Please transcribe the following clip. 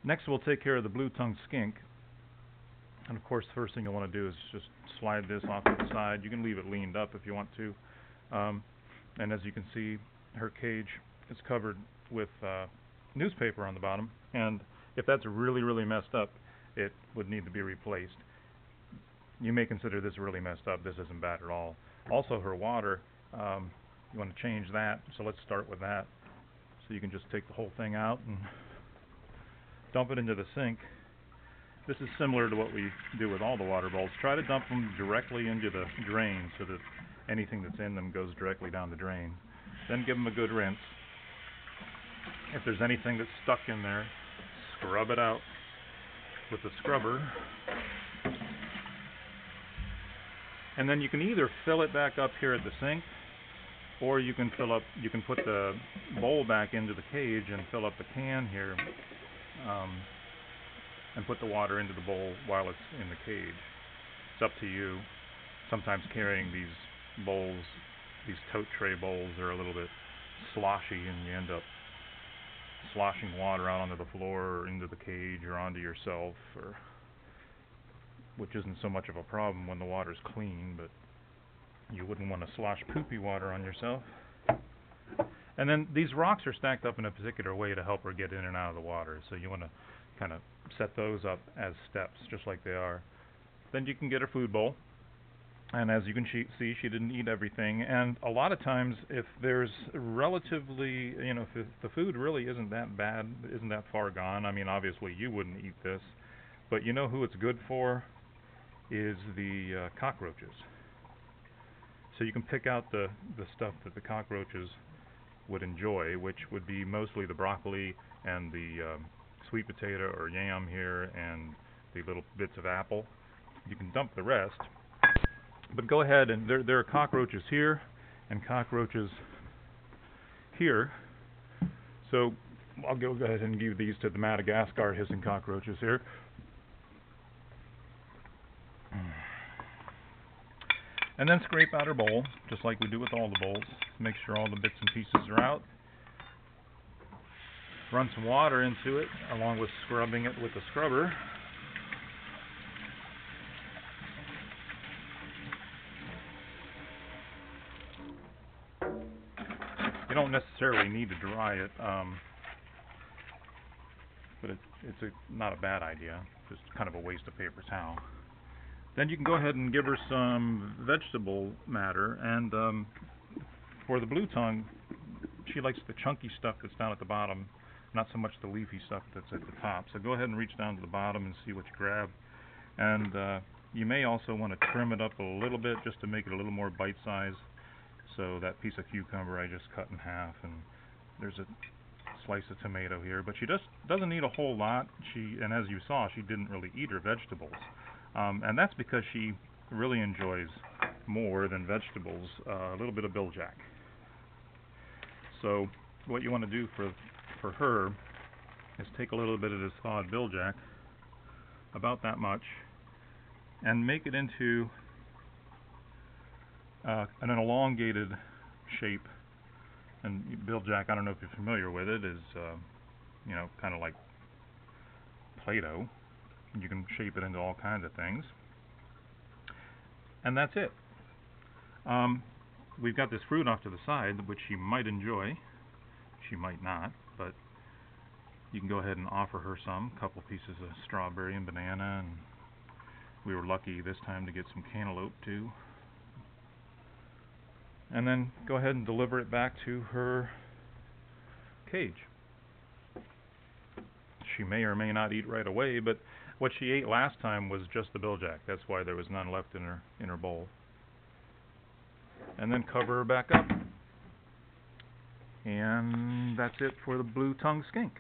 Next we'll take care of the blue-tongued skink. And of course the first thing you'll want to do is just slide this off to the side. You can leave it leaned up if you want to. And as you can see, her cage is covered with newspaper on the bottom, and if that's really, really messed up, it would need to be replaced. You may consider this really messed up. This isn't bad at all. Also, her water, you want to change that, so let's start with that. So you can just take the whole thing out and dump it into the sink. This is similar to what we do with all the water bowls. Try to dump them directly into the drain so that anything that's in them goes directly down the drain. Then give them a good rinse. If there's anything that's stuck in there, scrub it out with the scrubber. And then you can either fill it back up here at the sink, or you can put the bowl back into the cage and fill up the can here, and put the water into the bowl while it's in the cage. It's up to you. Sometimes carrying these bowls, these tote tray bowls, are a little bit sloshy, and you end up sloshing water out onto the floor or into the cage or onto yourself, which isn't so much of a problem when the water's clean, but you wouldn't want to slosh poopy water on yourself. And then these rocks are stacked up in a particular way to help her get in and out of the water, so you want to kind of set those up as steps, just like they are. Then you can get her food bowl, and as you can see, she didn't eat everything. And a lot of times, if there's relatively, if the food really isn't that bad, isn't that far gone, I mean, obviously you wouldn't eat this, but you know who it's good for is the cockroaches. So you can pick out the stuff that the cockroaches would enjoy, which would be mostly the broccoli and the sweet potato or yam here and the little bits of apple. You can dump the rest, but go ahead, and there are cockroaches here and cockroaches here. So I'll go ahead and give these to the Madagascar hissing cockroaches here. And then scrape out her bowl, just like we do with all the bowls. Make sure all the bits and pieces are out. Run some water into it, along with scrubbing it with the scrubber. You don't necessarily need to dry it, but it's not a bad idea. Just kind of a waste of paper towel. Then you can go ahead and give her some vegetable matter, and for the blue tongue, she likes the chunky stuff that's down at the bottom, not so much the leafy stuff that's at the top. So go ahead and reach down to the bottom and see what you grab. And you may also want to trim it up a little bit just to make it a little more bite-sized. So that piece of cucumber I just cut in half, and there's a slice of tomato here, but she doesn't eat a whole lot. And as you saw, she didn't really eat her vegetables. And that's because she really enjoys more than vegetables a little bit of bilgejack. So what you want to do for her is take a little bit of this thawed bilgejack, about that much, and make it into an elongated shape. And bilgejack, I don't know if you're familiar with it, is kind of like Play-Doh. You can shape it into all kinds of things. And that's it. We've got this fruit off to the side, which she might enjoy. She might not, but you can go ahead and offer her some. A couple pieces of strawberry and banana, and we were lucky this time to get some cantaloupe too. And then go ahead and deliver it back to her cage. She may or may not eat right away, but what she ate last time was just the bilgejack. That's why there was none left in her bowl. And then cover her back up. And that's it for the blue-tongued skink.